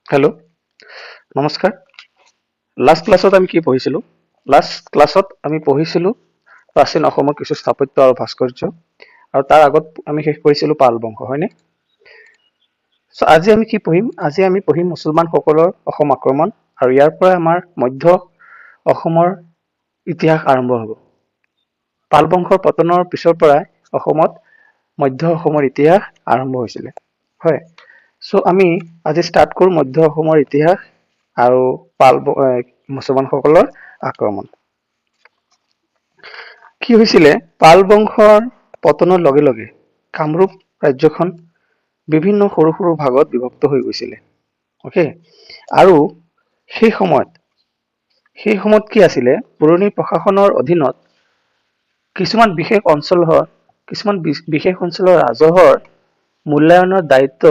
Hello', নমস্কাৰ। Last ক্লাছত আমি কি পঢ়িছিলোঁ? লাষ্ট ক্লাছত আমি পঢ়িছিলোঁ প্ৰাচীন অসমৰ কিছু স্থাপত্য আৰু ভাস্কৰ্য, আৰু তাৰ আগত আমি শেষ কৰিছিলোঁ পাল বংশ, হয়নে? আজি আমি কি পঢ়িম? আজি আমি পঢ়িম মুছলমানসকলৰ অসম আক্ৰমণ, আৰু ইয়াৰ পৰা আমাৰ মধ্য অসমৰ ইতিহাস আৰম্ভ হ'ব। পাল বংশৰ পতনৰ পিছৰ পৰাই অসমত মধ্য অসমৰ ইতিহাস আৰম্ভ হৈছিলে, হয়। আমি আজি ষ্টাৰ্ট কৰোঁ মধ্য অসমৰ ইতিহাস আৰু মুছলমানসকলৰ আক্ৰমণ। কি হৈছিলে? পাল বংশৰ পতনৰ লগে লগে কামৰূপ ৰাজ্যখন বিভিন্ন সৰু সৰু ভাগত বিভক্ত হৈ গৈছিলে, অকে। আৰু সেই সময়ত কি আছিলে? পুৰণি প্ৰশাসনৰ অধীনত কিছুমান বিশেষ অঞ্চলৰ ৰাজহৰ মূল্যায়নৰ দায়িত্ব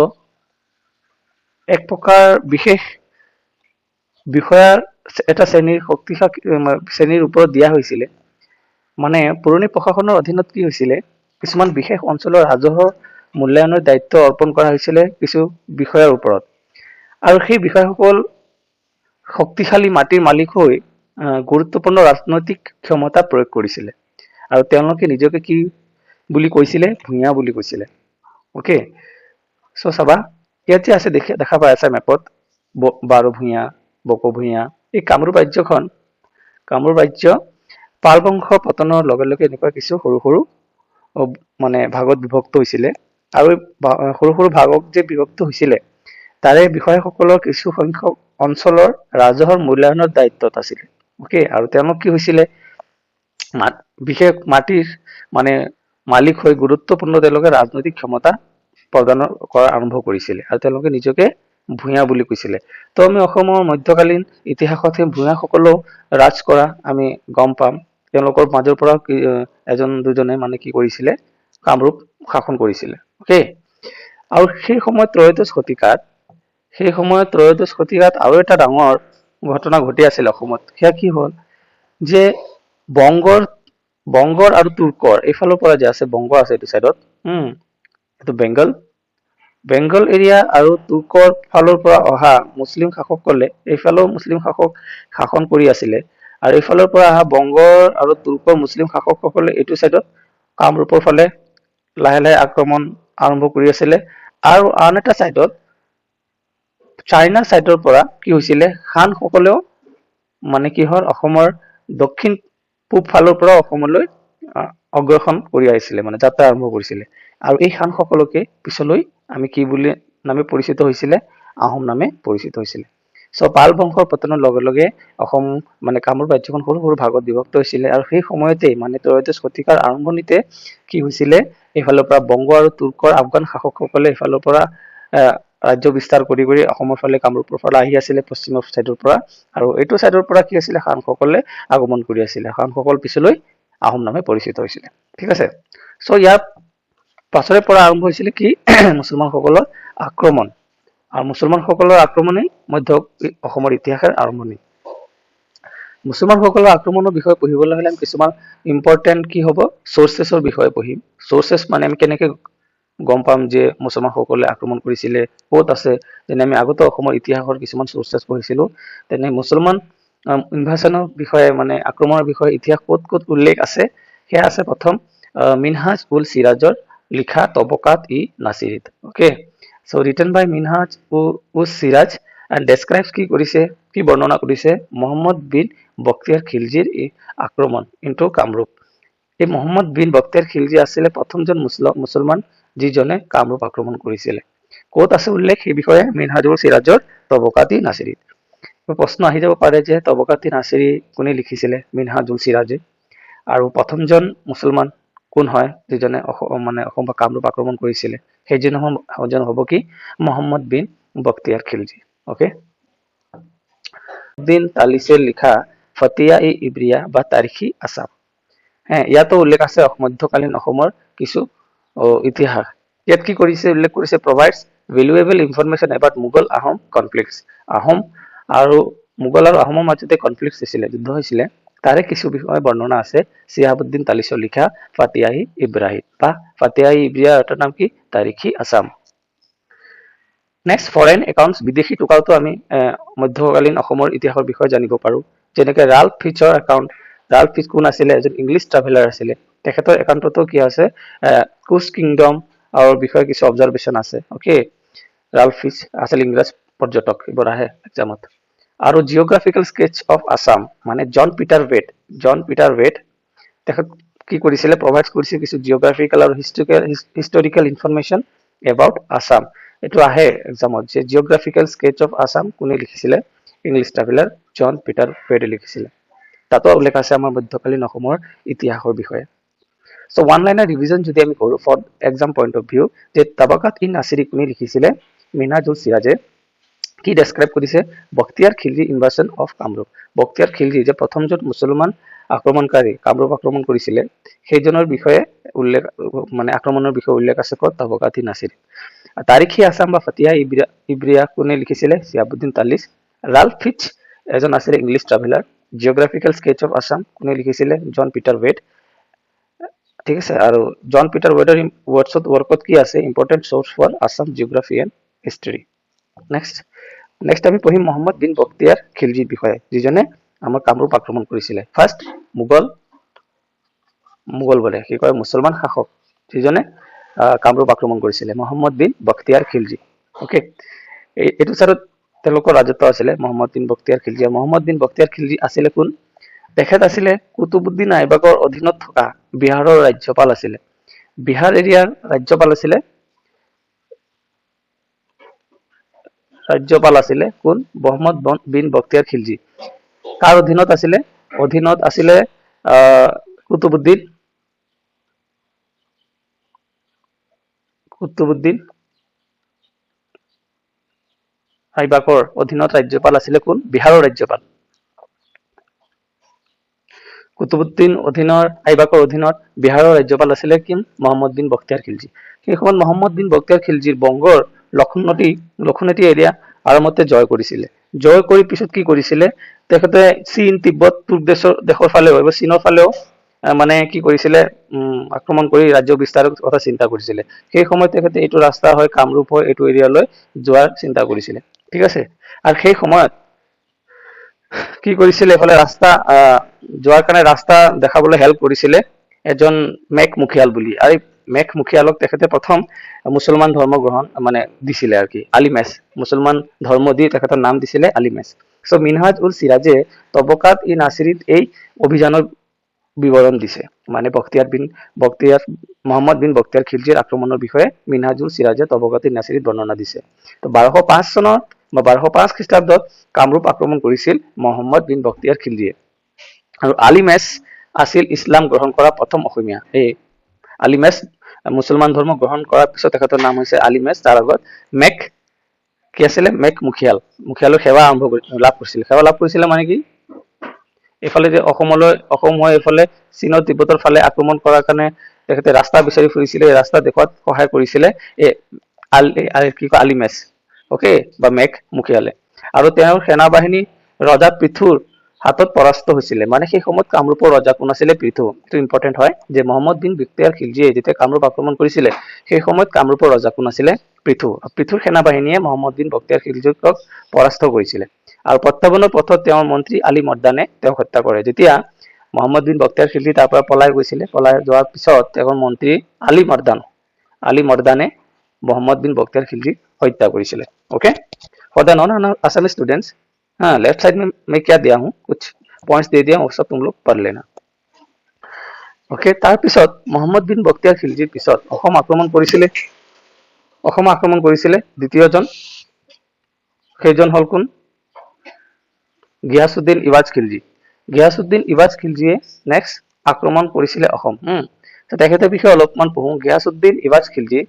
এক প্ৰকাৰ বিশেষ বিষয়াৰ এটা শ্ৰেণীৰ ওপৰত দিয়া হৈছিলে। মানে পুৰণি প্ৰশাসনৰ অধীনত কি হৈছিলে? কিছুমান বিশেষ অঞ্চলৰ ৰাজহৰ মূল্যায়নৰ দায়িত্ব অৰ্পণ কৰা হৈছিলে কিছু বিষয়াৰ ওপৰত, আৰু সেই বিষয়াসকল শক্তিশালী মাটিৰ মালিক হৈ গুৰুত্বপূৰ্ণ ৰাজনৈতিক ক্ষমতা প্ৰয়োগ কৰিছিলে, আৰু তেওঁলোকে নিজকে কি বুলি কৈছিলে? ভূঞা বুলি কৈছিলে, অকে। চাবা, ইয়াত যে আছে, দেখা পাই আছা মেপত, বাৰ ভূঞা, বক ভূঞা। এই কামৰূপ ৰাজ্য পাল বংশ পতনৰ লগে লগে এনেকুৱা কিছু সৰু সৰু মানে ভাগত বিভক্ত হৈছিলে, আৰু সৰু সৰু ভাগত যে বিভক্ত হৈছিলে তাৰে বিষয়াসকলৰ কিছু সংখ্যক অঞ্চলৰ ৰাজহৰ মূল্যায়নৰ দায়িত্বত আছিলে, অকে। আৰু তেওঁলোক কি হৈছিলে? বিশেষ মাটিৰ মানে মালিক হৈ গুৰুত্বপূৰ্ণ তেওঁলোকে ৰাজনৈতিক ক্ষমতা প্ৰদান কৰা আৰম্ভ কৰিছিলে, আৰু তেওঁলোকে নিজকে ভূঞা বুলি কৈছিলে। তো আমি অসমৰ মধ্যকালীন ইতিহাসত সেই ভূঞাসকলেও ৰাজ কৰা আমি গম পাম। তেওঁলোকৰ মাজৰ পৰা এজন দুজনে মানে কি কৰিছিলে? কামৰূপ শাসন কৰিছিলে, অকে। আৰু সেই সময়ত ত্ৰয়োদশ শতিকাত আৰু এটা ডাঙৰ ঘটনা ঘটি আছিল অসমত। সেয়া কি হ'ল যে বংগৰ আৰু তুৰ্কৰ এইফালৰ পৰা যে আছে, বংগ আছে এইটো চাইডত, এইটো বেংগল এৰিয়া, আৰু তুৰ্কৰ ফালৰ পৰা অহা মুছলিম শাসকসকলে এইফালেও মুছলিম শাসক শাসন কৰি আছিলে, আৰু এইফালৰ পৰা অহা বংগৰ আৰু তুৰ্কৰ মুছলিম শাসকসকলে এইটো চাইডত কামৰূপৰ ফালে লাহে লাহে আক্ৰমণ আৰম্ভ কৰি আছিলে। আৰু আন এটা চাইডত চাইনা চাইডৰ পৰা কি হৈছিলে? খান সকলেও মানে কি হ'ল, অসমৰ দক্ষিণ পূব ফালৰ পৰা অসমলৈ অগ্ৰসৰ কৰি আহিছিলে, মানে যাত্ৰা আৰম্ভ কৰিছিলে। আৰু এই খান সকলকে পিছলৈ আমি কি বুলি নামে পৰিচিত হৈছিলে? আহোম নামে পৰিচিত হৈছিলে। পাল বংশৰ পতনৰ লগে লগে অসম মানে কামৰূপ ৰাজ্যখন সৰু সৰু ভাগত বিভক্ত হৈছিলে, আৰু সেই সময়তে মানে ত্ৰয়োদশ শতিকাৰ আৰম্ভণিতে কি হৈছিলে? এইফালৰ পৰা বংগ আৰু তুৰ্কৰ আফগান শাসকসকলে এইফালৰ পৰা ৰাজ্য বিস্তাৰ কৰি কৰি অসমৰ ফালে কামৰূপৰ ফালে আহি আছিলে পশ্চিমৰ চাইডৰ পৰা, আৰু এইটো চাইডৰ পৰা কি আছিলে? খানসকলে আগমন কৰি আছিলে। খানসকল পিছলৈ আহোম নামে পৰিচিত হৈছিলে, ঠিক আছে। ইয়াৰ পাছৰে পৰা আৰম্ভ হৈছিলে কি? মুছলমানসকলৰ আক্ৰমণ, আৰু মুছলমানসকলৰ আক্ৰমণেই মধ্য অসমৰ ইতিহাসৰ আৰম্ভণি। মুছলমানসকলৰ আক্ৰমণৰ বিষয়ে পঢ়িবলৈ হলে আমি কিছুমান ইম্পৰ্টেণ্ট কি হ'ব? চৰ্চেছৰ বিষয়ে পঢ়িম। চৰ্চেছ মানে আমি কেনেকে গম পাম যে মুছলমানসকলে আক্ৰমণ কৰিছিলে, ক'ত আছে? যেনে আমি আগতে অসমৰ ইতিহাসৰ কিছুমান চৰ্চেছ পঢ়িছিলো, তেনে মুছলমান ইনভাচনৰ বিষয়ে মানে আক্ৰমণৰ বিষয়ে ইতিহাস ক'ত ক'ত উল্লেখ আছে? সেয়া আছে প্ৰথম মিনহাজ উল চিৰাজৰ লিখা তবকাত-ই-নাছিৰীত, okay. Written by Minhaj ul Siraj and describes কি বৰ্ণনা কৰিছে? মহম্মদ বিন বখতিয়াৰ খিলজীৰ আক্ৰমণ ইনটু কামৰূপ। এই মহম্মদ বিন বখতিয়াৰ খিলজী আছিলে প্ৰথমজন মুছলমান যিজনে কামৰূপ আক্ৰমণ কৰিছিলে। ক'ত আছে উল্লেখ সেই বিষয়ে? মিনহাজুল চিৰাজৰ তবকাত-ই-নাছিৰীত। প্ৰশ্ন আহি যাব পাৰে যে তবকাত-ই-নাছিৰী কোনে লিখিছিলে? মিনহাজুল চিৰাজে। আৰু প্ৰথমজন মুছলমান কোন হয় যিজনে অসম বা কামৰূপ আক্ৰমণ কৰিছিলে? সেইজন হ'ব কি? মহম্মদ বিন বখতিয়াৰ খিলজী, অকে। দিন তালিচেৰ লিখা ফতিয়া-ই-ইব্ৰিয়া বা তাৰিখী আছাম, ইয়াতো উল্লেখ আছে মধ্যকালীন অসমৰ কিছু ইতিহাস। ইয়াত কি কৰিছে? উল্লেখ কৰিছে provides valuable information about Mughal Ahom conflicts। Ahom আৰু মোগল আৰু আহোমৰ মাজতে কনফ্লিক্ট হৈছিলে, যুদ্ধ হৈছিলে, তাৰে কিছু বিষয়ে বৰ্ণনা আছে চিহাবুদ্দিন তালিচৰ লিখা ফাতিয়া-ই-ইব্ৰাহিম বা ফাতিয়া-ই-ইব্ৰিয়া, এটাৰ নাম কি? তাৰিখী আছাম। নেক্সট ফৰেন একাউণ্টছ, বিদেশী টকাওতো আমি মধ্যকালীন অসমৰ ইতিহাসৰ বিষয়ে জানিব পাৰো। যেনেকে ৰাল্ফ ফিছৰ একাউণ্ট। ৰাল্ফ ফিছ কোন আছিলে? এজন ইংলিছ ট্ৰাভেলাৰ আছিলে। তেখেতৰ একাউণ্টতো কি আছে? কুচ কিংডম বিষয়ে কিছু অবজাৰভেশ্যন আছে। অ'কে, ৰাল্ফ ফিছ আছিল ইংৰাজ পৰ্যটক, এইবোৰ আহে এক্সামত। আৰু জিঅ'গ্ৰাফিকেল স্কেচ অফ আছাম, মানে জন পিটাৰ ৱেট। জন পিটাৰ ৱেট তেখেত কি কৰিছিলে? প্ৰভাইড কৰিছিল কিছু জিঅ'গ্ৰাফিকেল আৰু হিষ্টৰিকেল ইনফৰমেশ্যন এবাউট আছাম। এইটো আহে এক্সামত যে জিঅ'গ্ৰাফিকেল স্কেচ অফ আছাম কোনে লিখিছিলে? ইংলিছ ট্ৰাভেলাৰ জন পিটাৰ ৱেটে লিখিছিলে। তাতো উল্লেখ আছে আমাৰ মধ্যকালীন অসমৰ ইতিহাসৰ বিষয়ে। চ' ওৱান লাইনাৰ ৰিভিজন যদি আমি কৰো for exam point of view, যে তাবাকাত ই নাছিৰী কোনে লিখিছিলে? মিনহাজুল চিৰাজে। কি ডেছক্ৰাইব কৰিছে? বখতিয়াৰ খিলজি ইনভাজন অফ কামৰূপ। বখতিয়াৰ খিলজি যে প্ৰথমজন মুছলমান আক্ৰমণকাৰী কামৰূপ আক্ৰমণ কৰিছিলে, সেইজনৰ বিষয়ে উল্লেখ, মানে আক্ৰমণৰ বিষয়ে উল্লেখ আছে ক'ত? তাবাকাত ই নাছিৰী। তাৰিখী আছাম বা ফাটিহা ইব্ৰিয়া কোনে লিখিছিলে? চিহাবুদ্দিন তালিছ। ৰাল্ফ ফিছ এজন আছিলে English traveller. Geographical sketch of Assam কোনে লিখিছিলে? John Peter Wade. ঠিক আছে, আৰু জন পিটাৰ ৱেটৰ ৱৰ্কত কি আছে? Important source for Assam geography and history. Next আমি পঢ়িম মহম্মদ বিন বখতিয়াৰ খিলজিৰ বিষয়ে, যিজনে আমাৰ কামৰূপ আক্ৰমণ কৰিছিলে। ফাৰ্ষ্ট মোগল বোলে কি কয়, মুছলমান শাসক যিজনে কামৰূপ আক্ৰমণ কৰিছিলে, মহম্মদ বিন বখতিয়াৰ খিলজি। অ'কে, এইটো চাইডত তেওঁলোকৰ ৰাজত্ব আছিলে মহম্মদ বিন বখতিয়াৰ খিলজি। মহম্মদ বিন বখতিয়াৰ খিলজি আছিলে কোন? তেখেত আছিলে কুতুবুদ্দিন আইবাকৰ অধীনত থকা বিহাৰৰ ৰাজ্যপাল আছিলে। বিহাৰ এৰিয়াৰ ৰাজ্যপাল আছিলে কোন? মহম্মদ বিন বখতিয়াৰ খিলজি। কাৰ অধীনত আছিলে? অধীনত আছিলে কুতুবুদ্দিন আইবাকৰ অধীনত ৰাজ্যপাল আছিলে কোন? বিহাৰৰ ৰাজ্যপাল। কুতুবুদ্দিন আইবাকৰ অধীনত বিহাৰৰ ৰাজ্যপাল আছিলে কি? মহম্মদ বিন বখতিয়াৰ খিলজি। সেই সময়ত মহম্মদ বিন বখতিয়াৰ খিলজিৰ বংগৰ লক্ষুণতী এৰিয়া আৰামতে জয় কৰিছিলে। জয় কৰি পিছত কি কৰিছিলে? তেখেতে চীন, তিব্বত, তুৰ্ক দেশৰ ফালেও, চীনৰ ফালেও মানে কি কৰিছিলে? আক্ৰমণ কৰি ৰাজ্য বিস্তাৰৰ কথা চিন্তা কৰিছিলে। সেই সময়ত তেখেতে এইটো ৰাস্তা হয় কামৰূপ হয় এইটো এৰিয়ালৈ যোৱাৰ চিন্তা কৰিছিলে। ঠিক আছে, আৰু সেই সময়ত কি কৰিছিলে? এইফালে ৰাস্তা যোৱাৰ কাৰণে ৰাস্তা দেখাবলৈ হেল্প কৰিছিলে এজন মেক মুখিয়াল বুলি। আৰু মেক মুখিয়ালক তেখেতে প্ৰথম মুছলমান ধৰ্ম গ্ৰহণ মানে দিছিলে আৰু কি, আলিমেছ। মুছলমান ধৰ্ম দি তেখেতৰ নাম দিছিলে আলিমেছ। চ' মিনহাজ উল চিৰাজে তবকাত ই নাছিৰীত এই অভিযানৰ বিৱৰণ দিছে, মানে মহম্মদ বিন বখতিয়াৰ খিলজিৰ আক্ৰমণৰ বিষয়ে মিনহাজুল চিৰাজে তবকাত ই নাছিৰীত বৰ্ণনা দিছে। তো 1205 চনত বা 1205 খ্ৰীষ্টাব্দত কামৰূপ আক্ৰমণ কৰিছিল মহম্মদ বিন বখতিয়াৰ খিলজিয়ে। আৰু আলিমেছ আছিল ইছলাম গ্ৰহণ কৰা প্ৰথম অসমীয়া। এই আলিমেছ মুছলমান ধৰ্ম গ্ৰহণ কৰাৰ পিছত তেখেতৰ নাম হৈছে আলিমেছ। তাৰ আগত মেক কি আছিলে? মেক মুখিয়ালৰ সেৱা লাভ কৰিছিলে মানে কি? এইফালে যে অসম হৈ এইফালে চীনৰ তিব্বতৰ ফালে আক্ৰমণ কৰাৰ কাৰণে তেখেতে ৰাস্তা বিচাৰি ফুৰিছিলে, এই ৰাস্তা দেখুৱাত সহায় কৰিছিলে কি কয় আলিমেছ। অ'কে, বা মেক মুখিয়ালে। আৰু তেওঁৰ সেনাবাহিনী ৰজা পৃথুৰ হাতত পৰাস্ত হৈছিলে। মানে সেই সময়ত কামৰূপৰ ৰজা কোন আছিলে? পৃথু। এইটো ইম্পৰ্টেণ্ট হয় যে মহম্মদ বিন বখতিয়াৰ খিলজিয়ে যেতিয়া কামৰূপ আক্ৰমণ কৰিছিলে, সেই সময়ত কামৰূপৰ ৰজা কোন আছিলে? পৃথু। পৃথুৰ সেনাবাহিনীয়ে মহম্মদ বিন বখতিয়াৰ খিলজিক পৰাস্ত কৰিছিলে। আৰু প্ৰত্যাৱৰ্তনৰ পথত তেওঁৰ মন্ত্ৰী আলী মৰ্দানে তেওঁক হত্যা কৰে। যেতিয়া মহম্মদ বিন বখতিয়াৰ খিলজি তাৰ পৰা পলাই গৈছিলে, পলাই যোৱাৰ পিছত তেওঁৰ মন্ত্ৰী আলী মৰ্দানে मोहम्मद बिन बख्तियार खिलजी हत्या কৰিছিলে। ओके, फॉर द नॉन असमी स्टूडेंट्स, हाँ लेफ्ट साइड में मैं क्या दिया हूँ, कुछ पॉइंट्स दे दिया हूँ, सब तुम लोग पढ़ लेना। ओके, তাৰ পিছত মহম্মদ বিন বখতিয়াৰ খিলজিৰ পিছত অসম আক্ৰমণ কৰিছিলে দ্বিতীয়জন, সেইজন হল কোন? গিয়াসুদ্দিন ইৱাজ খিলজি। গিয়াসুদ্দিন ইৱাজ খিলজিয়ে নেক্সট আক্ৰমণ কৰিছিলে অসম। তেখেতৰ বিষয়ে অলপমান পঢ়ো। গিয়াসুদ্দিন ইৱাজ খিলজি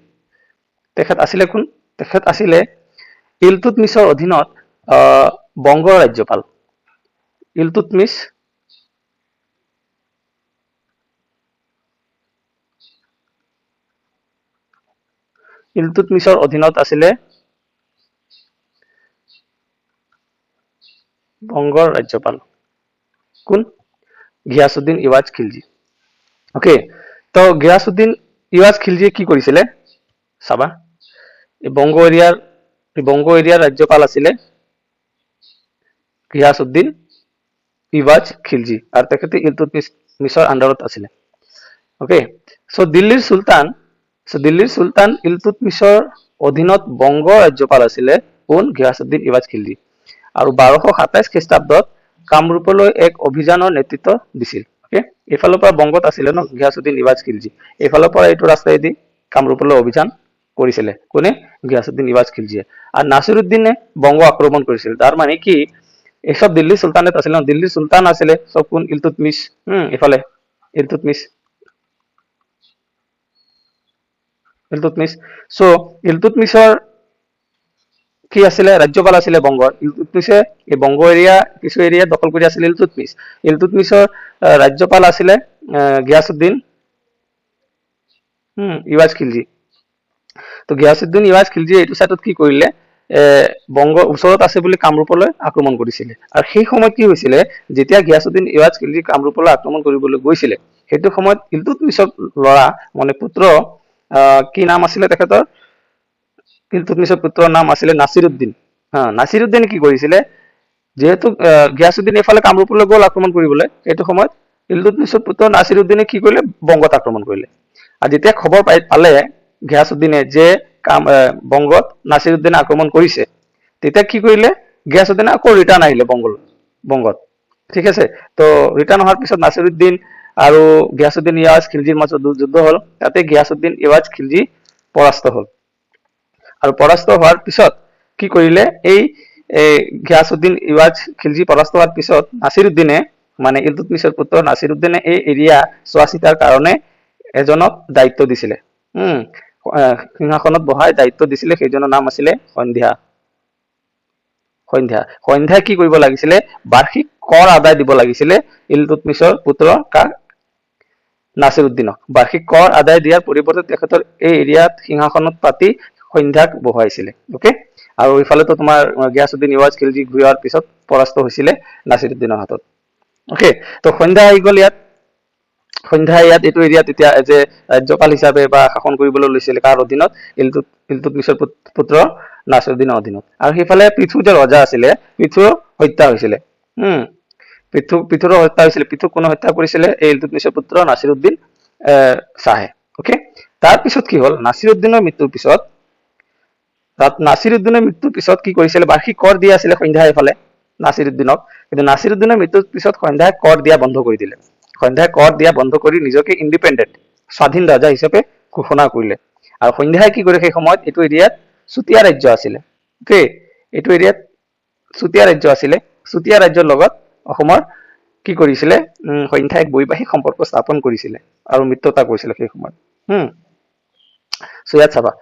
তেখেত আছিলে কোন? তেখেত আছিলে ইলতুৎমিছৰ অধীনত বংগৰ ৰাজ্যপাল। ইলতুৎমিছৰ অধীনত আছিলে বংগৰ ৰাজ্যপাল কোন? গিয়াসুদ্দিন ইৱাজ খিলজি। ওকে, তো গিয়াসুদ্দিন ইৱাজ খিলজিয়ে কি কৰিছিলে চাবা, এই বংগ এৰিয়াৰ বংগ এৰিয়াৰ ৰাজ্যপাল আছিলে গিয়াছুদ্দিন ইৱাজ খিলজি আৰু তেখেতে ইলতুৎমিছৰ আণ্ডাৰত আছিলে ওকে দিল্লীৰ চুলতান ইলতুৎমিছৰ অধীনত বংগ ৰাজ্যপাল আছিলে কোন গিয়াছুদ্দিন ইৱাজ খিলজি আৰু 1227 খ্ৰীষ্টাব্দত কামৰূপলৈ এক অভিযানৰ নেতৃত্ব দিছিল ওকে এইফালৰ পৰা বংগত আছিলে ন গিয়াছুদ্দিন ইৱাজ খিলজি এইফালৰ পৰা এইটো ৰাস্তাইদি কামৰূপলৈ অভিযান কৰিছিলে কোনে গিয়াছুদ্দিন ইৱাজ খিলজিয়ে আৰু নাছিৰুদ্দিনে বংগ আক্ৰমণ কৰিছিল তাৰ মানে কি এইসব দিল্লীৰ চুলতানেট আছিলে ন দিল্লীৰ চুলতান আছিলে সব কোন ইলতুৎমিছ এইফালে ইলতুৎমিছ ইলতুৎমিছ সো ইলতুৎমিছৰ কি আছিলে ৰাজ্যপাল আছিলে বংগৰ ইলতুৎমিছে এই বংগ এৰিয়া কিছু এৰিয়া দখল কৰি আছিল ইলতুৎমিছৰ ৰাজ্যপাল আছিলে গিয়াছুদ্দিন ইৱাজ খিলজি তো গিয়াছুদ্দিন ইৱাজ খিলজিয়ে এইটো সাইডত কি কৰিলে বংগ ওচৰত আছে বুলি কামৰূপলৈ আক্ৰমণ কৰিছিলে আৰু সেই সময়ত কি হৈছিলে যেতিয়া গিয়াছুদ্দিন ইৱাজ খিলজি কামৰূপলৈ আক্ৰমণ কৰিবলৈ গৈছিলে সেইটো সময়ত ইলতুৎমিছৰ ল'ৰা মানে পুত্ৰ কি নাম আছিলে তেখেতৰ ইলতুৎমিছৰ পুত্ৰৰ নাম আছিলে নাছিৰুদ্দিন নাছিৰুদ্দিনে কি কৰিছিলে যেহেতু গিয়াছুদ্দিন এফালে কামৰূপলৈ গ'ল আক্ৰমণ কৰিবলৈ সেইটো সময়ত ইলতুৎমিছৰ পুত্ৰ নাছিৰুদ্দিনে কি কৰিলে বংগত আক্ৰমণ কৰিলে আৰু যেতিয়া খবৰ পালে গিয়াছুদ্দিনে যে বংগত নাছিৰুদ্দিনে আক্ৰমণ কৰিছে তেতিয়া কি কৰিলে গিয়াছুদ্দিনে আকৌ ৰিটাৰ্ণ আহিলে বংগত ঠিক আছে তো ৰিটাৰ্ণ হোৱাৰ পিছত নাছিৰুদ্দিন আৰু গিয়াছুদ্দিন ইৱাজ খিলজিৰ মাজত যুদ্ধ হ'ল তাতে গিয়াছুদ্দিন ইৱাজ খিলজি পৰাস্ত হ'ল আৰু পৰাস্ত হোৱাৰ পিছত কি কৰিলে এই গিয়াছুদ্দিন ইৱাজ খিলজি পৰাস্ত হোৱাৰ পিছত নাছিৰুদ্দিনে মানে ইলতুৎমিছৰ পুত্ৰ নাছিৰুদ্দিনে এই এৰিয়া চোৱা চিতাৰ কাৰণে এজনক দায়িত্ব দিছিলে সিংহাসনত বহাই দায়িত্ব দিছিলে সেইজনৰ নাম আছিলে সন্ধ্যা কি কৰিব লাগিছিলে বাৰ্ষিক কৰ আদায় দিব লাগিছিলে ইলতুৎমিছৰ পুত্ৰ নাছিৰুদ্দিনক বাৰ্ষিক কৰ আদায় দিয়াৰ পৰিৱৰ্তে তেখেতৰ এই এৰিয়াত সিংহাসনত পাতি সন্ধ্যাক বহাইছিলে ওকে আৰু ইফালেতো তোমাৰ গিয়াছুদ্দিন ইৱাজ খিলজি ঘূৰি অহাৰ পিছত পৰাস্ত হৈছিলে নাছিৰুদ্দিনৰ হাতত ওকে তো সন্ধ্যা আহি গ'ল ইয়াত এইটো এৰিয়াত এতিয়া যে ৰাজ্যপাল হিচাপে বা শাসন কৰিবলৈ লৈছিলে কাৰ অধীনত ইলতুৎমিছৰ পুত্ৰ নাছিৰুদ্দিনৰ অধীনত আৰু সেইফালে পৃথু যে ৰজা আছিলে পৃথুৰ হত্যা হৈছিলে পৃথুৰ হত্যা হৈছিলে পৃথুক কোনে হত্যা কৰিছিলে এই ইলতুৎমিছৰ পুত্ৰ নাছিৰুদ্দিন শ্বাহে ওকে তাৰপিছত কি হ'ল নাছিৰুদ্দিনৰ মৃত্যুৰ পিছত কি কৰিছিলে বাৰ্ষিক কৰ দিয়া আছিলে সন্ধ্যাই এইফালে নাছিৰুদ্দিনক কিন্তু নাছিৰুদ্দিনৰ মৃত্যুৰ পিছত সন্ধ্যাই কৰ দিয়া বন্ধ কৰি দিলে সন্ধ্যাই কৰ দিয়া বন্ধ কৰি নিজকে ইণ্ডিপেণ্ডেণ্ট স্বাধীন ৰাজা হিচাপে ঘোষণা কৰিলে আৰু সন্ধ্যাই কি কৰে সেই সময়ত এইটো এৰিয়াত চুতীয়া ৰাজ্য আছিলে ওকে এইটো এৰিয়াত চুতীয়া ৰাজ্যৰ লগত অসমৰ কি কৰিছিলে সন্ধ্যাই এক বৈবাহিক সম্পৰ্ক স্থাপন কৰিছিলে আৰু মিত্ৰতা কৰিছিলে সেই সময়ত সো ইয়াত চাবা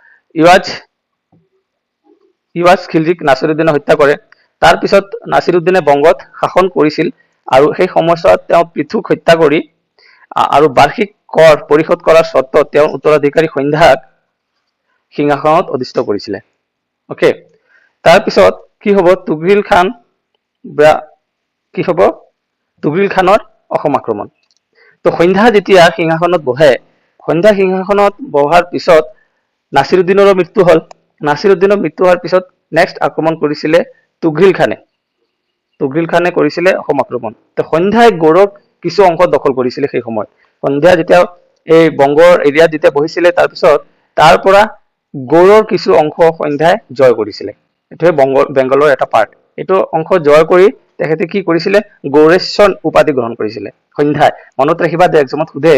ইৱাজ খিলজিক নাছিৰুদ্দিনে হত্যা কৰে তাৰ পিছত নাছিৰুদ্দিনে বংগত শাসন কৰিছিল আৰু সেই সময়ছোৱাত তেওঁ পৃথুক হত্যা কৰি আৰু বাৰ্ষিক কৰ পৰিশোধ কৰাৰ চৰ্তত তেওঁৰ উত্তৰাধিকাৰী সন্ধ্যাক সিংহাসনত অধিষ্ঠ কৰিছিলে ওকে তাৰপিছত কি হ'ব তুঘিল খানৰ অসম আক্ৰমণ তো সন্ধ্যা যেতিয়া সিংহাসনত বহাৰ পিছত নাছিৰুদ্দিনৰো মৃত্যু হ'ল নাছিৰুদ্দিনৰ মৃত্যু হোৱাৰ পিছত নেক্সট আক্ৰমণ কৰিছিলে তুঘিল খানে কৰিছিলে অসম আক্ৰমণ তো সন্ধ্যাই গৌড়ৰ কিছু অংশ দখল কৰিছিলে সেই সময়ত সন্ধ্যা যেতিয়া এই বংগৰ এৰিয়াত যেতিয়া বহিছিলে তাৰপিছত তাৰ পৰা গৌড়ৰ কিছু অংশ সন্ধ্যাই জয় কৰিছিলে এইটোৱে বেংগলৰ এটা পাৰ্ট এইটো অংশ জয় কৰি তেখেতে কি কৰিছিলে গৌড়েশ্বৰ উপাধি গ্ৰহণ কৰিছিলে সন্ধ্যাই মনত ৰাখিবা যে এক্সামত সোধে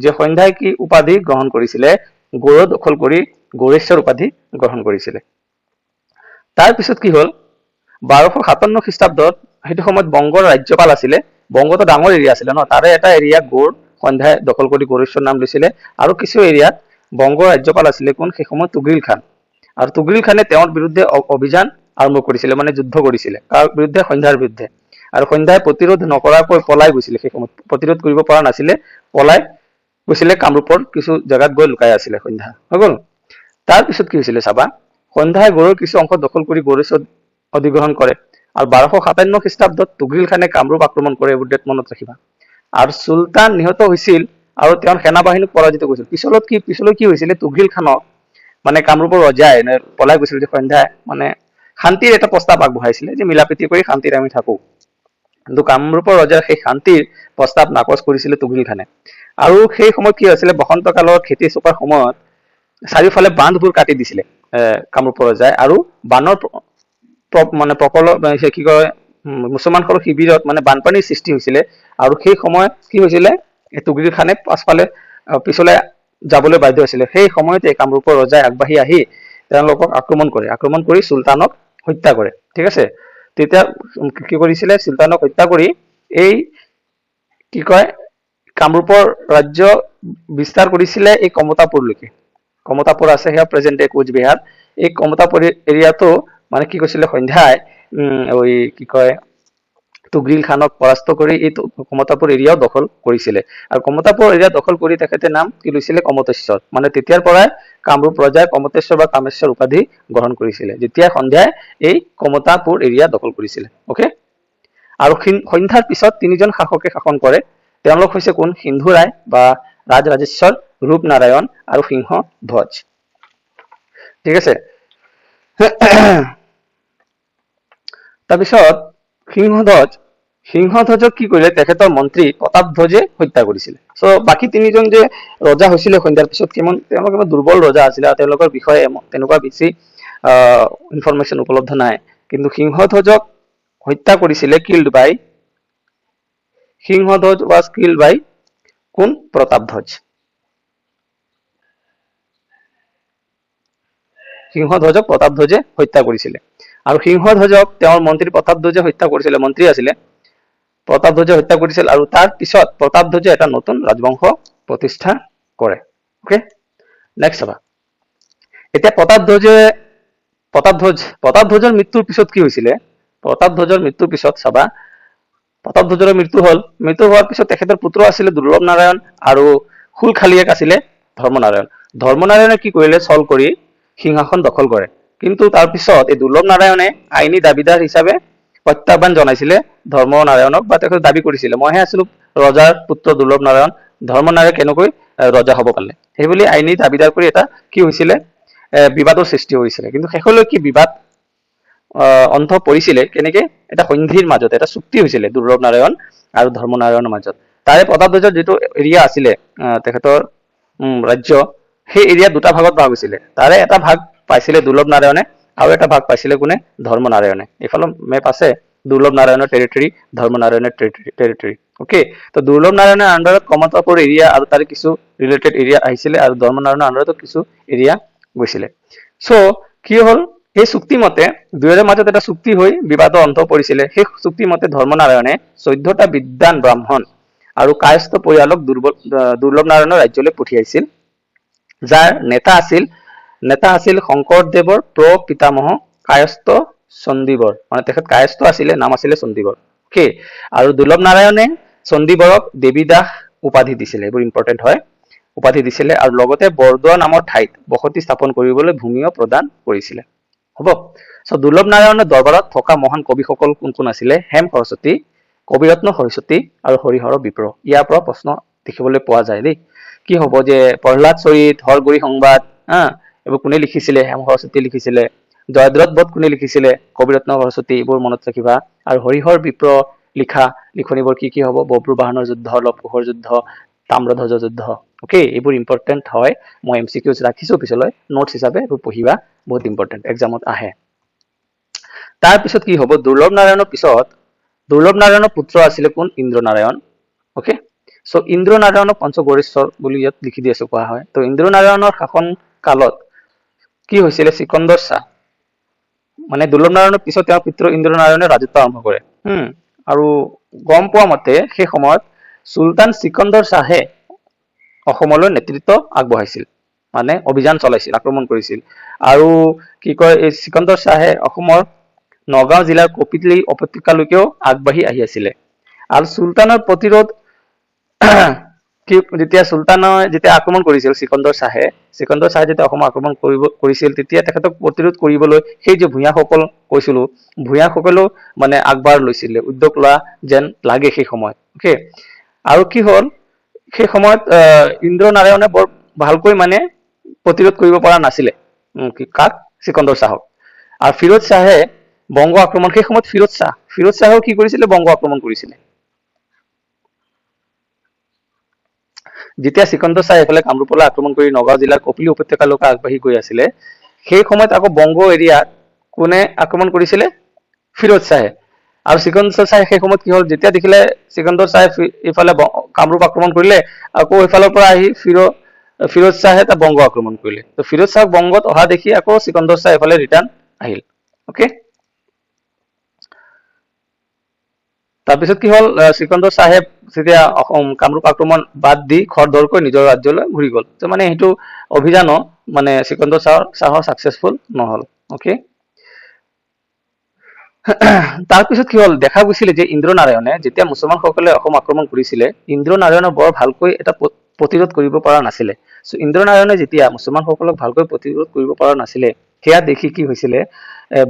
যে সন্ধ্যাই কি উপাধি গ্ৰহণ কৰিছিলে গৌড় দখল কৰি গৌড়েশ্বৰ উপাধি গ্ৰহণ কৰিছিলে তাৰপিছত কি হ'ল 1257 খ্ৰীষ্টাব্দত সেইটো সময়ত বংগৰ ৰাজ্যপাল আছিলে বংগতো ডাঙৰ এৰিয়া আছিলে ন তাৰে এটা এৰিয়া গৌড় সন্ধ্যাই দখল কৰি গৌড়েশ্বৰ নাম লৈছিলে আৰু কিছু এৰিয়াত বংগৰ ৰাজ্যপাল আছিলে কোন সেই সময়ত তুঘিল খান আৰু তুঘিল খানে তেওঁৰ বিৰুদ্ধে অভিযান আৰম্ভ কৰিছিলে মানে যুদ্ধ কৰিছিলে কাৰ বিৰুদ্ধে সন্ধ্যাৰ বিৰুদ্ধে আৰু সন্ধ্যাই প্ৰতিৰোধ নকৰাকৈ পলাই গৈছিলে সেই সময়ত প্ৰতিৰোধ কৰিব পৰা নাছিলে পলাই গৈছিলে কামৰূপৰ কিছু জাগাত গৈ লুকাই আছিলে সন্ধ্যা হৈ গ'ল তাৰপিছত কি হৈছিলে চাবা সন্ধ্যাই গৌড়ৰ কিছু অংশ দখল কৰি গৌড়েশ্বৰ অধিগ্ৰহণ কৰে আৰু 1257 খ্ৰীষ্টাব্দত তুঘিল খানে কামৰূপ আক্ৰমণ কৰে এইবোৰ ডেট মনত ৰাখিবা আৰু চুলতান নিহত হৈছিল আৰু তেওঁৰ সেনাবাহিনীক পৰাজিত কৰিছিল পিছলৈ কি হৈছিলে তুঘিল খানক মানে কামৰূপৰ ৰজাই পলাই গৈছিল যে সন্ধ্যাই মানে শান্তিৰ এটা প্ৰস্তাৱ আগবঢ়াইছিলে যে মিলাপ্ৰীতি কৰি শান্তিত আমি থাকো। কিন্তু কামৰূপৰ ৰজাৰ সেই শান্তিৰ প্ৰস্তাৱ নাকচ কৰিছিলে তুঘিল খানে। আৰু সেই সময়ত কি হৈছিলে, বসন্ত কালৰ খেতি চপোৱাৰ সময়ত চাৰিওফালে বান্ধবোৰ কাটি দিছিলে কামৰূপৰ ৰজাই, আৰু বানৰ মানে কি কয় মুছলমানসকলৰ শিবিৰত মানে বানপানীৰ সৃষ্টি হৈছিলে। আৰু সেই সময়ত কি হৈছিলে, তুঘিল খানে পাছফালে পিছলৈ যাবলৈ বাধ্য হৈছিলে। সেই সময়তে কামৰূপৰ ৰজাই আগবাঢ়ি আহি তেওঁলোকক আক্ৰমণ কৰি চুলতানক হত্যা কৰে। ঠিক আছে, তেতিয়া কি কৰিছিলে, চুলতানক হত্যা কৰি এই কি কয় কামৰূপৰ ৰাজ্য বিস্তাৰ কৰিছিলে এই কমতাপুৰলৈকে। কমতাপুৰ আছে সেয়া প্ৰেজেন্ট ডে কোচবিহাৰ। এই কমতাপুৰ এৰিয়াটো মানে কি কৈছিলে, সন্ধ্যায় কি কয় তুঘিল খানক পৰাস্ত কৰি এই কমতাপুৰ এৰিয়াও দখল কৰিছিলে। আৰু কমতাপুৰ এৰিয়া দখল কৰি তেখেতে নাম কি লৈছিলে, কমতেশ্বৰ। মানে তেতিয়াৰ পৰাই কামৰূপ ৰজাই কমতেশ্বৰ বা কামেশ্বৰ উপাধি গ্ৰহণ কৰিছিলে, যেতিয়া সন্ধ্যায় এই কমতাপুৰ এৰিয়া দখল কৰিছিলে। অকে, আৰু সন্ধ্যাৰ পিছত তিনিজন শাসকে শাসন কৰে। তেওঁলোক হৈছে কোন, সিন্ধু ৰায় বা ৰাজৰাজেশ্বৰ, ৰূপনাৰায়ণ আৰু সিংহধ্বজ। ঠিক আছে, তাৰপিছত সিংহধ্বজক কি কৰিলে, তেখেতৰ মন্ত্ৰী প্ৰতাপধ্বজে হত্যা কৰিছিলে। চ' বাকী তিনিজন যে ৰজা হৈছিলে সন্ধ্যাৰ পিছত, তেওঁলোক দুৰ্বল ৰজা আছিলে, তেওঁলোকৰ বিষয়ে তেনেকুৱা বেছি ইনফৰমেশ্যন উপলব্ধ নাই। কিন্তু সিংহধ্বজক হত্যা কৰিছিলে সিংহধ্বজ was killed by কোন, প্ৰতাপধ্বজ। সিংহধ্বজক প্ৰতাপধ্বজে হত্যা কৰিছিলে। আৰু সিংহধ্বজক তেওঁৰ মন্ত্ৰী প্ৰতাপধ্বজে হত্যা কৰিছিলে, মন্ত্ৰী আছিলে, প্ৰতাপধ্বজে হত্যা কৰিছিল। আৰু তাৰ পিছত প্ৰতাপধ্বজে এটা নতুন ৰাজবংশ প্ৰতিষ্ঠা কৰে। অকে, নেক্সট চাবা। এতিয়া প্ৰতাপধ্বজৰ মৃত্যুৰ পিছত কি হৈছিলে, প্ৰতাপধ্বজৰ মৃত্যুৰ পিছত চাবা, প্ৰতাপধ্বজৰ মৃত্যু হোৱাৰ পিছত তেখেতৰ পুত্ৰ আছিলে দুৰ্লভ নাৰায়ণ, আৰু শুলখালীয়েক আছিলে ধৰ্মনাৰায়ণ। ধৰ্মনাৰায়ণে কি কৰিলে, ছল কৰি সিংহাসন দখল কৰে। কিন্তু তাৰ পিছত এই দুৰ্লভ নাৰায়ণে আইনী দাবীদাৰ হিচাপে প্ৰত্যাহ্বান জনাইছিলে ধৰ্মনাৰায়ণক, বা তেখেতে দাবী কৰিছিলে মইহে আছিলো ৰজাৰ পুত্ৰ দুৰ্লভ নাৰায়ণ, ধৰ্মনাৰায়ণ কেনেকৈ ৰজা হ'ব পাৰিলে, সেইবুলি আইনী দাবীদাৰ কৰি এটা কি হৈছিলে, বিবাদৰ সৃষ্টি হৈছিলে। কিন্তু শেষলৈ কি বিবাদ অন্ত পৰিছিলে কেনেকে, এটা সন্ধিৰ মাজত এটা চুক্তি হৈছিলে দুৰ্লভ নাৰায়ণ আৰু ধৰ্মনাৰায়ণৰ মাজত। তাৰে প্ৰতাপধ্বজৰ যিটো এৰিয়া আছিলে তেখেতৰ ৰাজ্য, সেই এৰিয়া দুটা ভাগত ভাগ হৈছিলে। তাৰে এটা ভাগ পাইছিলে দুৰ্লভ নাৰায়ণে, আৰু এটা ভাগ পাইছিলে কোনে, ধৰ্মনাৰায়ণে। এইফালে মেপ আছে, দুৰ্লভ নাৰায়ণৰ টেৰিটৰী, ধৰ্মনাৰায়ণৰ টেৰিটৰী। অকে, তো দুৰ্লভ নাৰায়ণৰ আণ্ডাৰত কমতাপুৰ এৰিয়া আৰু তাৰে কিছু ৰিলেটেড এৰিয়া আহিছিলে, আৰু ধৰ্মনাৰায়ণৰ আণ্ডাৰতো কিছু এৰিয়া গৈছিলে। চ' কি হ'ল, সেই চুক্তি মতে দুয়োৰে মাজত এটা চুক্তি হৈ বিবাদৰ অন্ত পৰিছিলে। সেই চুক্তি মতে ধৰ্মনাৰায়ণে 14টা বিদ্বান ব্ৰাহ্মণ আৰু কায়স্থ পৰিয়ালক দুৰ্লভ নাৰায়ণৰ ৰাজ্যলৈ পঠিয়াইছিল, যাৰ নেতা আছিল শংকৰদেৱৰ পিতামহ কায়স্থ চণ্ডীবৰ। মানে তেখেত কায়স্থ আছিলে, নাম আছিলে চণ্ডীবৰ। অকে, আৰু দুৰ্লভ নাৰায়ণে চণ্ডীবৰক দেৱীদাস উপাধি দিছিলে, এইবোৰ ইম্পৰ্টেণ্ট হয়, উপাধি দিছিলে। আৰু লগতে বৰদোৱা নামৰ ঠাইত বসতি স্থাপন কৰিবলৈ ভূমিও প্ৰদান কৰিছিলে। হ'ব, চ' দুৰ্লভ নাৰায়ণৰ দৰবাৰত থকা মহান কবিসকল কোন কোন আছিলে, হেম সৰস্বতী, কবিৰত্ন সৰস্বতী আৰু হৰিহৰ বিপ্ৰ। ইয়াৰ পৰা প্ৰশ্ন দেখিবলৈ পোৱা যায় দেই। কি হ'ব যে প্ৰহ্লাদ চৰিত, হৰগুৰি সংবাদ, এইবোৰ কোনে লিখিছিলে, হেম সৰস্বতী লিখিছিলে। জয়দ্ৰত বধ কোনে লিখিছিলে, কবিৰত্ন সৰস্বতী, এইবোৰ মনত ৰাখিবা। আৰু হৰিহৰ বিপ্ৰ লিখা লিখনিবোৰ কি হ'ব, বব্ৰু বাহনৰ যুদ্ধ, লৱ কুশৰ যুদ্ধ, তাম্ৰধ্বজ যুদ্ধ। অকে, এইবোৰ ইম্পৰ্টেণ্ট হয়, মই MCQs ৰাখিছো পিছলৈ, নোটছ হিচাপে এইবোৰ পঢ়িবা, বহুত ইম্পৰ্টেণ্ট, এক্সামত আহে। তাৰ পিছত কি হ'ব, দুৰ্লভ নাৰায়ণৰ পিছত দুৰ্লভ নাৰায়ণৰ পুত্ৰ আছিলে কোন, ইন্দ্ৰনাৰায়ণ। অকে, চ' ইন্দ্ৰনাৰায়ণক পঞ্চগড়েশ্বৰ বুলি ইয়াত লিখি দি আছো, কোৱা হয়। তো ইন্দ্ৰনাৰায়ণৰ শাসন কালত কি হৈছিলে, চিকন্দৰ শাহ, মানে দুৰ্লভ নাৰায়ণৰ পিছত তেওঁৰ পুত্ৰ ইন্দ্ৰনাৰায়ণে ৰাজত্ব আৰম্ভ কৰে। আৰু গম পোৱা মতে সেই সময়ত চুলতান চিকন্দৰ শাহে অসমলৈ নেতৃত্ব আগবঢ়াইছিল, মানে অভিযান চলাইছিল, আক্ৰমণ কৰিছিল। আৰু কি কয়, এই চিকন্দৰ শাহে অসমৰ নগাঁও জিলাৰ কপিলী উপত্যকালৈকেও আগবাঢ়ি আহি আছিলে। আৰু চুলতানৰ প্ৰতিৰোধ যেতিয়া আক্ৰমণ কৰিছিল চিকন্দৰ শাহে যেতিয়া অসম আক্ৰমণ কৰিছিল, তেতিয়া তেখেতক প্ৰতিৰোধ কৰিবলৈ সেই যে ভূঞাসকল কৈছিলো, ভূঞাসকলেও মানে আগবাঢ় লৈছিলে, উদ্যোগ লোৱা যেন লাগে সেই সময়ত। অকে, আৰু কি হ'ল, সেই সময়ত ইন্দ্ৰনাৰায়ণে বৰ ভালকৈ মানে প্ৰতিৰোধ কৰিব পৰা নাছিলে, কাক, চিকন্দৰ শাহক। আৰু ফিৰোজ শ্বাহে বংগ আক্ৰমণ, সেই সময়ত ফিৰোজ শ্বাহেও কি কৰিছিলে, বংগ আক্ৰমণ কৰিছিলে। যেতিয়া চিকন্দৰ শ্বাহে এইফালে কামৰূপলৈ আক্ৰমণ কৰি নগাঁও জিলাৰ কপিলী উপত্যকালৈকে আগবাঢ়ি গৈ আছিলে, সেই সময়ত আকৌ বংগ এৰিয়াত কোনে আক্ৰমণ কৰিছিলে, ফিৰোজ শ্বাহে। আৰু চিকন্দৰ শ্বাহে সেই সময়ত কি হ'ল, যেতিয়া দেখিলে চিকন্দৰ শ্বাহে ইফালে কামৰূপ আক্ৰমণ কৰিলে, আকৌ ইফালৰ পৰা আহি ফিৰোজ শ্বাহে এটা বংগ আক্ৰমণ কৰিলে। তো ফিৰোজ শ্বাহ বংগত অহা দেখি আকৌ চিকন্দৰ শ্বাহ এফালে ৰিটাৰ্ণ আহিল। অকে, তাৰপিছত কি হ'ল, চিকন্দৰ শ্বাহে যেতিয়া কামৰূপ আক্ৰমণ বাদ দি খৰধৰকৈ নিজৰ ৰাজ্যলৈ ঘূৰি গ'ল। তো মানে সেইটো অভিযানো মানে চিকন্দৰ শ্বাহৰ ছাকচেছফুল নহ'ল। অকে, তাৰপিছত কি হ'ল, দেখা গৈছিলে যে ইন্দ্ৰনাৰায়ণে যেতিয়া মুছলমানসকলে অসম আক্ৰমণ কৰিছিলে, ইন্দ্ৰনাৰায়ণে বৰ ভালকৈ এটা প্ৰতিৰোধ কৰিব পৰা নাছিলে। চ' ইন্দ্ৰনাৰায়ণে যেতিয়া মুছলমানসকলক ভালকৈ প্ৰতিৰোধ কৰিব পৰা নাছিলে, সেয়া দেখি কি হৈছিলে,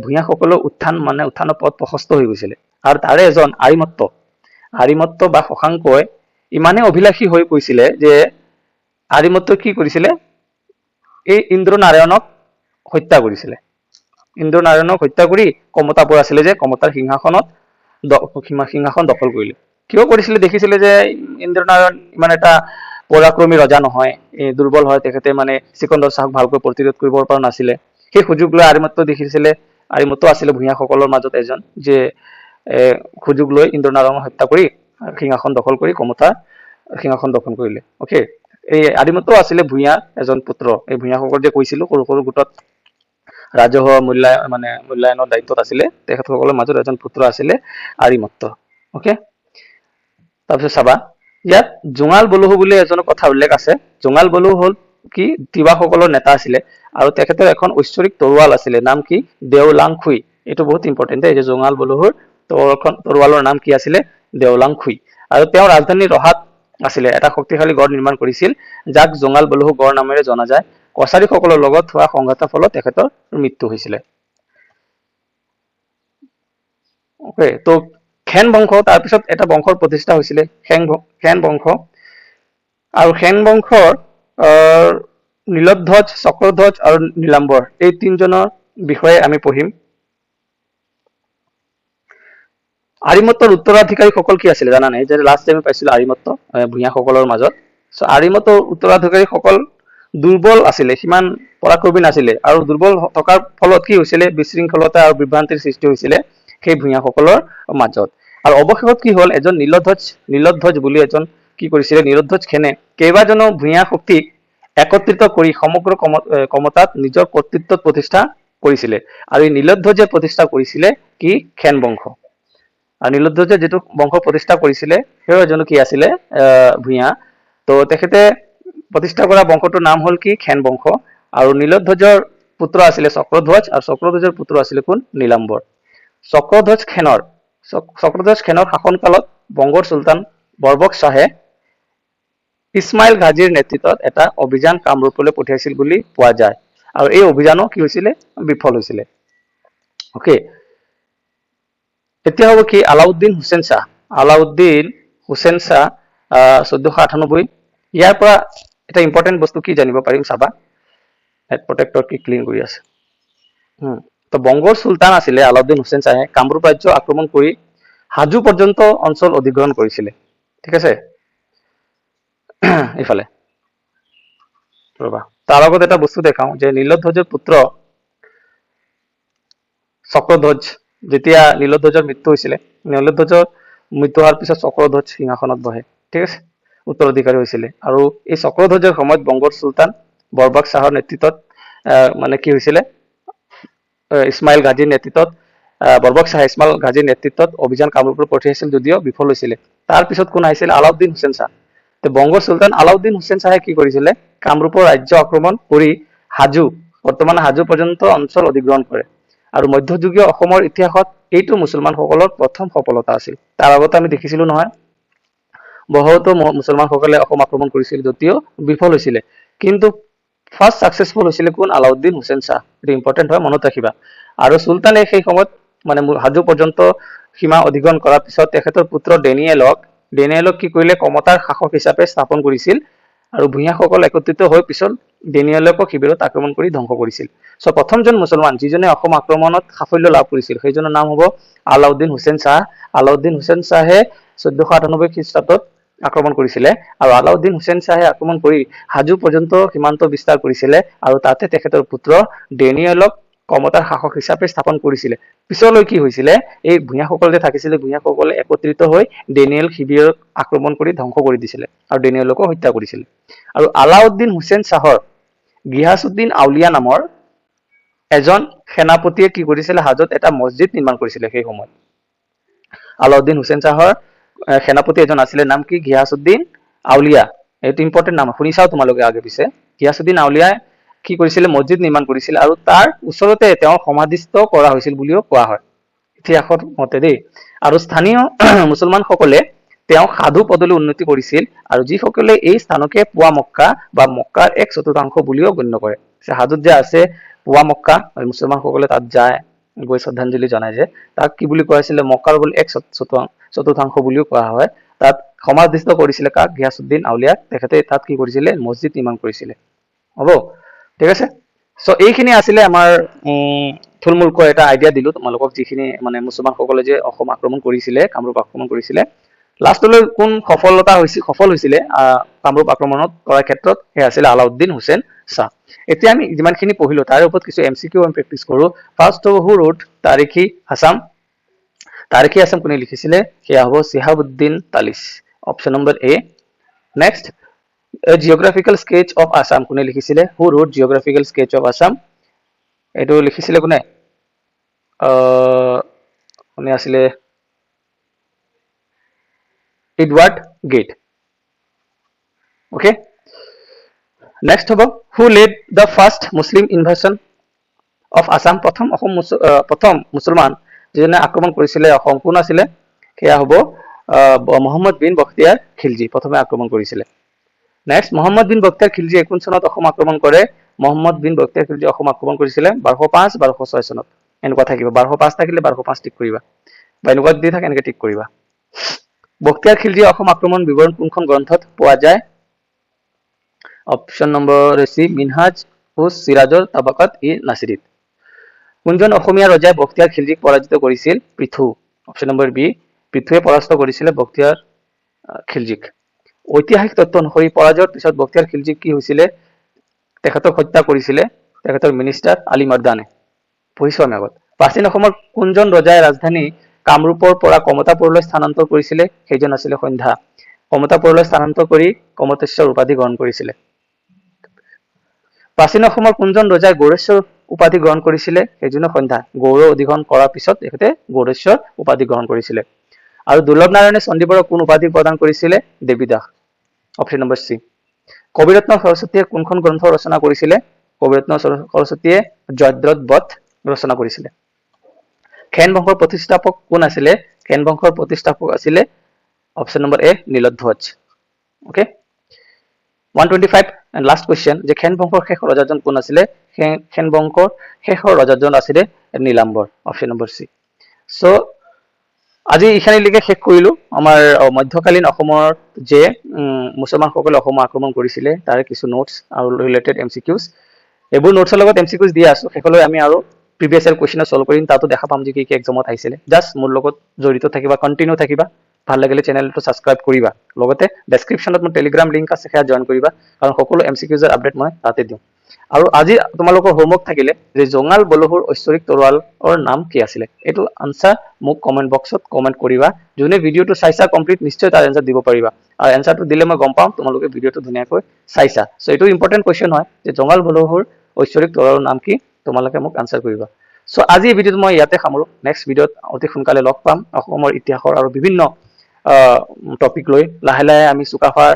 ভূঞাসকলৰ উত্থানৰ পথ প্ৰশস্ত হৈ গৈছিলে। আৰু তাৰে এজন আৰিমত্ত বা শশাংকই ইমানেই অভিলাষী হৈ পৰিছিলে যে আৰিমত্তই কি কৰিছিলে, এই ইন্দ্ৰনাৰায়ণক হত্যা কৰিছিলে। ইন্দ্ৰনাৰায়ণক হত্যা কৰি কমতাপুৰ আছিলে যে কমতাৰ সিংহাসন দখল কৰিলে। কিয় কৰিছিলে, দেখিছিলে যে ইন্দ্ৰনাৰায়ণ ইমান এটা পৰাক্ৰমী ৰজা নহয়, দুৰ্বল হয়, তেখেতে মানে চিকন্দৰ শ্বাহক ভালকৈ প্ৰতিৰোধ কৰিব পৰা নাছিলে। সেই সুযোগ লৈ আৰিমত্ত দেখিছিলে, আৰিমত্ত আছিলে ভূঞাসকলৰ মাজত এজন, যে সুযোগ লৈ ইন্দ্ৰনাৰায়ণক হত্যা কৰি সিংহাসন দখল কৰি কমতাৰ সিংহাসন দখল কৰিলে। অকে, এই আৰিমত্ত আছিলে ভূঞাৰ এজন পুত্ৰ। এই ভূঞাসকল যে কৈছিলো সৰু সৰু গোটত ৰাজহুৱা মূল্যায়নৰ দায়িত্বত আছিলে, তেখেতসকলৰ মাজত এজন পুত্ৰ আছিলে আৰিমত্ত। অকে, তাৰপিছত চাবা, ইয়াত জোঙাল বলহু বুলি এজনৰ কথা উল্লেখ আছে। জোঙাল বলহু হ'ল কি, তিৱাসকলৰ নেতা আছিলে, আৰু তেখেতৰ এখন ঐশ্বৰিক তৰোৱাল আছিলে, নাম কি, দেওলাংখুই। এইটো বহুত ইম্পৰ্টেণ্ট, এই যে জোঙাল বলহুৰ তৰোৱালৰ নাম কি আছিলে, দেওলাংখুই। আৰু তেওঁৰ ৰাজধানী ৰহাত আছিলে, এটা শক্তিশালী গড় নিৰ্মাণ কৰিছিল, যাক জোঙাল বলহু গড় নামেৰে জনা যায়। কছাৰীসকলৰ লগত হোৱা সংঘাতৰ ফলত তেখেতৰ মৃত্যু হৈছিলে। অকে, তো সেন বংশ, তাৰপিছত এটা বংশৰ প্ৰতিষ্ঠা হৈছিলে, সেন বংশ। আৰু সেন বংশৰ নীলধ্বজ, চক্ৰধ্বজ আৰু নীলাম্বৰ, এই তিনিজনৰ বিষয়ে আমি পঢ়িম। আৰিমত্তৰ উত্তৰাধিকাৰীসকল কি আছিলে জানানে? যে লাষ্ট টাইম পাইছিলো আৰিমত্ত ভূঞাসকলৰ মাজত। চ' আৰিমত্তৰ উত্তৰাধিকাৰীসকল দুৰ্বল আছিলে, সিমান পৰাক্ৰমী নাছিলে, আৰু দুৰ্বল থকাৰ ফলত কি হৈছিলে, বিশৃংখলতা আৰু বিভ্ৰান্তিৰ সৃষ্টি হৈছিলে সেই ভূঞাসকলৰ মাজত। আৰু অৱশেষত কি হ'ল, এজন নীলধ্বজ বুলি এজন কি কৰিছিলে, নীলধ্বজ সেনে কেইবাজনো ভূঞা শক্তিক একত্ৰিত কৰি সমগ্ৰ কমতাত নিজৰ কৰ্তৃত্বত প্ৰতিষ্ঠা কৰিছিলে। আৰু এই নীলধ্বজে প্ৰতিষ্ঠা কৰিছিলে কি, সেন বংশ। আৰু নীলধ্বজে যিটো বংশ প্ৰতিষ্ঠা কৰিছিলে, সেই এজনো কি আছিলে, ভূঞা। তো তেখেতে প্ৰতিষ্ঠা কৰা বংশটোৰ নাম হ'ল কি, সেন বংশ। আৰু নীলধ্বজৰ পুত্ৰ আছিলে চক্ৰধ্বজ, আৰু চক্ৰধ্বজৰ পুত্ৰ আছিলে কোন, নীলাম্বৰ। চক্ৰধ্বজ খেনৰ শাসনকালত বংগৰ চুলতান বৰবক শ্বাহে ইছমাইল গাজীৰ নেতৃত্বত এটা অভিযান কামৰূপলৈ পঠিয়াইছিল বুলি পোৱা যায়। আৰু এই অভিযানো কি হৈছিলে, বিফল হৈছিলে। অকে, এতিয়া হ'ব কি, আলাউদ্দিন হুছেইন শ্বাহ 1498। ইয়াৰ পৰা এটা ইম্পৰ্টেণ্ট বস্তু কি জানিব পাৰিম চাবা, প্ৰটেক্টৰ কি ক্লিন কৰি আছে। তো বংগৰ চুলতান আছিলে আলাউদ্দিন হুছেইন শ্বাহে কামৰূপ ৰাজ্য আক্ৰমণ কৰি হাজো পৰ্যন্ত অঞ্চল অধিগ্ৰহণ কৰিছিলে। ঠিক আছে, ইফালে ৰবা, তাৰ আগত এটা বস্তু দেখাও, যে নীলধ্বজৰ পুত্ৰ চক্ৰধ্বজ, যেতিয়া নীলধ্বজৰ মৃত্যু হৈছিলে, নীলধ্বজৰ মৃত্যু হোৱাৰ পিছত চক্ৰধ্বজ সিংহাসনত বহে। ঠিক আছে, উত্তৰাধিকাৰী হৈছিলে। আৰু এই চক্ৰধ্বজৰ সময়ত বংগৰ চুলতান বৰবক শ্বাহৰ নেতৃত্বত মানে কি হৈছিলে, ইছমাইল গাজীৰ নেতৃত্বত বৰবক শ্বাহে ইছমাইল গাজীৰ নেতৃত্বত অভিযান কামৰূপলৈ পঠিয়াইছিল, যদিও বিফল হৈছিলে। তাৰ পিছত কোন আহিছিল, আলাউদ্দিন হুছেইন শ্বাহ। বংগৰ চুলতান আলাউদ্দিন হুছেইন শ্বাহে কি কৰিছিলে, কামৰূপৰ ৰাজ্য আক্ৰমণ কৰি বৰ্তমান হাজো পৰ্যন্ত অঞ্চল অধিগ্ৰহণ কৰে। আৰু মধ্যযুগীয় অসমৰ ইতিহাসত এইটো মুছলমানসকলৰ প্ৰথম সফলতা আছিল। তাৰ আগতে আমি দেখিছিলো নহয়, বহুতো মুছলমানসকলে অসম আক্ৰমণ কৰিছিল, যদিও বিফল হৈছিলে। কিন্তু ফাৰ্ষ্ট ছাকচেছফুল হৈছিলে কোন, আলাউদ্দিন হুছেইন শ্বাহ। এইটো ইম্পৰ্টেণ্ট হয়, মনত ৰাখিবা। আৰু চুলতানে সেই সময়ত মানে হাজো পৰ্যন্ত সীমা অধিগ্ৰহণ কৰাৰ পিছত তেখেতৰ পুত্ৰ ডেনিয়েলক কি কৰিলে, কমতাৰ শাসক হিচাপে স্থাপন কৰিছিল। আৰু ভূঞাসকল একত্ৰিত হৈ পিছত ডেনিয়েলক শিবিৰত আক্ৰমণ কৰি ধ্বংস কৰিছিল। সো প্ৰথমজন মুছলমান যিজনে অসম আক্ৰমণত সাফল্য লাভ কৰিছিল সেইজনৰ নাম হ'ব আলাউদ্দিন হুছেইন শাহ। আলাউদ্দিন হুছেইন শাহে 1498 খ্ৰীষ্টাব্দত আক্ৰমণ কৰিছিলে আৰু আলাউদ্দিন হুছেইন শাহে আক্ৰমণ কৰি হাজো পৰ্যন্ত সীমান্ত বিস্তাৰ কৰিছিলে আৰু তাতে তেখেতৰ পুত্ৰ ডেনিয়েলক কমতাৰ শাসক হিচাপে স্থাপন কৰিছিলে। পিছলৈ কি হৈছিলে এই ভূঞাসকল যে থাকিছিলে ভূঞাসকলে একত্ৰিত হৈ ডেনিয়েল শিবিৰত আক্ৰমণ কৰি ধ্বংস কৰি দিছিলে আৰু ডেনিয়েলকো হত্যা কৰিছিলে। আৰু আলাউদ্দিন হুছেইন শাহৰ গিয়াছুদ্দিন আউলিয়া নামৰ এজন সেনাপতিয়ে কি কৰিছিলে হাজোত এটা মছজিদ নিৰ্মাণ কৰিছিলে। সেই সময়ত আলাউদ্দিন হুছেইন শাহৰ সেনাপতি এজন আছিলে নাম কি গিয়াছুদ্দিন আউলিয়া। এইটো ইম্পৰ্টেণ্ট নাম শুনিছাও তোমালোকে আগে পিছে। গিয়াছুদ্দিন আউলিয়াই কি কৰিছিলে মছজিদ নিৰ্মাণ কৰিছিল আৰু তাৰ ওচৰতে তেওঁ সমাধিস্থ কৰা হৈছিল বুলিও কোৱা হয় ইতিহাসৰ মতে দেই। আৰু স্থানীয় মুছলমানসকলে তেওঁ সাধু পদলৈ উন্নতি কৰিছিল আৰু যিসকলে এই স্থানকে পুৱা মক্কা বা মক্কাৰ 1/4 বুলিও গণ্য কৰে। হাজোত যে আছে পুৱা মক্কা মুছলমানসকলে তাত যায় গৈ শ্ৰদ্ধাঞ্জলি জনাই যে তাক কি বুলি কোৱা হৈছিলে মক্কাৰ বুলি 1/4 বুলিও কোৱা হয়। তাত সমাধিস্থ কৰিছিলে কাক গিয়াছুদ্দিন আউলিয়াক। তেখেতে তাত কি কৰিছিলে মছজিদ নিৰ্মাণ কৰিছিলে। হ'ব ঠিক আছে। সো এইখিনি আছিলে আমাৰ থুলমূলকৈ এটা আইডিয়া দিলো তোমালোকক যিখিনি মানে মুছলমানসকলে যে অসম আক্ৰমণ কৰিছিলে কামৰূপ আক্ৰমণ কৰিছিলে লাষ্টলৈ কোন সফল হৈছিলে কামৰূপ আক্ৰমণত কৰাৰ ক্ষেত্ৰত সেয়া আছিলে আলাউদ্দিন হুছেইন শাহ। এতিয়া আমি যিমানখিনি পঢ়িলো তাৰ ওপৰত কিছু MCQ আমি প্ৰেক্টিচ কৰো। First who wrote Tarikhi Assam. Tarikhi Assam কোনে লিখিছিলে সেয়া হ'ব Shihabuddin Talish. Option number A. Next geographical sketch of Assam কোনে লিখিছিলে who wrote geographical sketch of Assam. এইটো লিখিছিলে কোনে কোনে আছিলে এডৱাৰ্ড গেট। ওকে নেক্সট হ'ব who led the first Muslim invasion of Assam. প্ৰথম মুছলমান যিজনে আক্ৰমণ কৰিছিলে অসম কোন আছিলে সেয়া হ'ব মহম্মদ বিন বখতিয়াৰ খিলজী প্ৰথমে আক্ৰমণ কৰিছিলে। নেক্সট মহম্মদ বিন বখতিয়াৰ খিলজীয়ে কোন চনত অসম আক্ৰমণ কৰে মহম্মদ বিন বখতিয়াৰ খিলজীয়ে অসম আক্ৰমণ কৰিছিলে 1205 1206 চনত। এনেকুৱা থাকিব 1205 থাকিলে 1205 টিক কৰিবা বা এনেকুৱা দি থাকে এনেকৈ টিক কৰিবা। বখতিয়াৰ খিলজীয়ে অসম আক্ৰমণ বিৱৰণ কোনখন গ্ৰন্থত পোৱা যায় অপশ্যন নম্বৰ চি মিনহাজ উছ চিৰাজৰ তাবাকাত ই নাছিৰিত। কোনজন অসমীয়া ৰজাই বখতিয়াৰ খিলজীক পৰাজিত কৰিছিল পৃথু। অপশ্যন নম্বৰ বি পৃথুৱে পৰাস্ত কৰিছিলে বখতিয়াৰ খিলজীক। ঐতিহাসিক তথ্য অনুসৰি পৰাজয়ৰ পিছত বখতিয়াৰ খিলজীক কি হৈছিলে তেখেতক হত্যা কৰিছিলে তেখেতৰ মিনিষ্টাৰ আলী মৰ্দানে। পঢ়িছো আমি আগত। প্ৰাচীন অসমৰ কোনজন ৰজাই ৰাজধানী কামৰূপৰ পৰা কমতাপুৰলৈ স্থানান্তৰ কৰিছিলে সেইজন আছিলে সন্ধ্যা। কমতাপুৰলৈ স্থানান্তৰ কৰি কমতেশ্বৰ উপাধি গ্ৰহণ কৰিছিলে। প্ৰাচীন অসমৰ কোনজন ৰজাই গৌড়েশ্বৰ উপাধি গ্ৰহণ কৰিছিলে সেইজনে সন্ধ্যা। গৌড় অধিগ্ৰহণ কৰাৰ পিছত তেখেতে গৌড়েশ্বৰ উপাধি গ্ৰহণ কৰিছিলে। আৰু দুৰ্লভ নাৰায়ণে চণ্ডীবৰক কোন উপাধি প্ৰদান কৰিছিলে Devidas. Option number C. Kabiratna সৰস্বতীয়ে কোনখন গ্ৰন্থ ৰচনা কৰিছিলে কবিৰত্ন সৰস্বতীয়ে জয়দ্ৰত বধ ৰচনা কৰিছিলে। খেন বংশৰ প্ৰতিষ্ঠাপক কোন আছিলে খেন বংশৰ প্ৰতিষ্ঠাপক আছিলে option number A Niladhwaj. Okay 125 and last question যে খেন বংশৰ শেষ ৰজাজন কোন আছিলে খেন বংশৰ শেষৰ ৰজাজন আছিলে Nilambar. Option number C. So আজি এইখিনিলৈকে শেষ কৰিলো আমাৰ মধ্যকালীন অসমৰ যে মুছলমানসকলে অসম আক্ৰমণ কৰিছিলে তাৰে কিছু নোটছ আৰু ৰিলেটেড MCQs। এইবোৰ নোটছৰ লগত MCQs দি আছো শেষলৈ আমি আৰু প্ৰিভিয়াছ ইয়াৰ কুৱেশ্যন সলভ কৰিম তাতো দেখা পাম যে কি কি এক্সামত আহিছিলে। জাষ্ট মোৰ লগত জড়িত থাকিবা কণ্টিনিউ থাকিবা। ভাল লাগিলে চেনেলটো ছাবস্ক্ৰাইব কৰিবা লগতে ডেছক্ৰিপশ্যনত মোৰ টেলিগ্ৰাম লিংক আছে সেয়া জইন কৰিবা কাৰণ সকলো MCQsৰ আপডেট মই তাতে দিওঁ। আৰু আজি তোমালোকৰ হোমৱৰ্ক থাকিলে যে জঙাল বলহুৰ ঐশ্বৰিক তৰোৱালৰ নাম কি আছিলে এইটো আনসাৰ মোক কমেন্ট বক্সত কমেন্ট কৰিবা। যোনে ভিডিঅ'টো চাইছা কমপ্লিট নিশ্চয় তাৰ এনসাৰ দিব পাৰিবা আৰু এনসাৰটো দিলে মই গম পাম তোমালোকে ভিডিঅ'টো ধুনীয়াকৈ চাইছা। সো এইটো ইম্পৰ্টেণ্ট কুৱেশ্যন হয় যে জঙাল বলহুৰ ঐশ্বৰিক তৰোৱালৰ নাম কি তোমালোকে মোক আনসাৰ কৰিবা। সো আজি এই ভিডিঅ'টো মই ইয়াতে সামৰো। নেক্সট ভিডিঅ'ত অতি সোনকালে লগ পাম অসমৰ ইতিহাসৰ আৰু বিভিন্ন টপিক লৈ। লাহে লাহে আমি চুকাফাৰ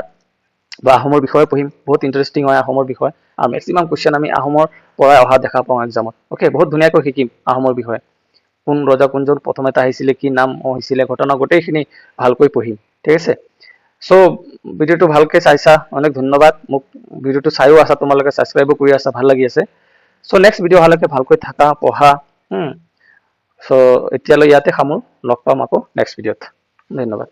বা আহোমৰ বিষয়ে পঢ়িম। বহুত ইণ্টাৰেষ্টিং হয় আহোমৰ বিষয়ে আৰু মেক্সিমাম কুৱেশ্যন আমি আহোমৰ পৰা অহা দেখা পাওঁ এক্সামত। ওকে বহুত ধুনীয়াকৈ শিকিম আহোমৰ বিষয়ে কোন ৰজা কোনজন প্ৰথমতে আহিছিলে কি নাম হৈছিলে ঘটনা গোটেইখিনি ভালকৈ পঢ়িম ঠিক আছে। সো ভিডিঅ'টো ভালকৈ চাইছা অনেক ধন্যবাদ। মোক ভিডিঅ'টো চাইও আছা তোমালোকে ছাবস্ক্ৰাইবো কৰি আছা ভাল লাগি আছে। সো নেক্সট ভিডিঅ' অহালৈকে ভালকৈ থাকা পঢ়া। সো এতিয়ালৈ ইয়াতে সামৰো লগ পাম আকৌ নেক্সট ভিডিঅ'ত। ধন্যবাদ।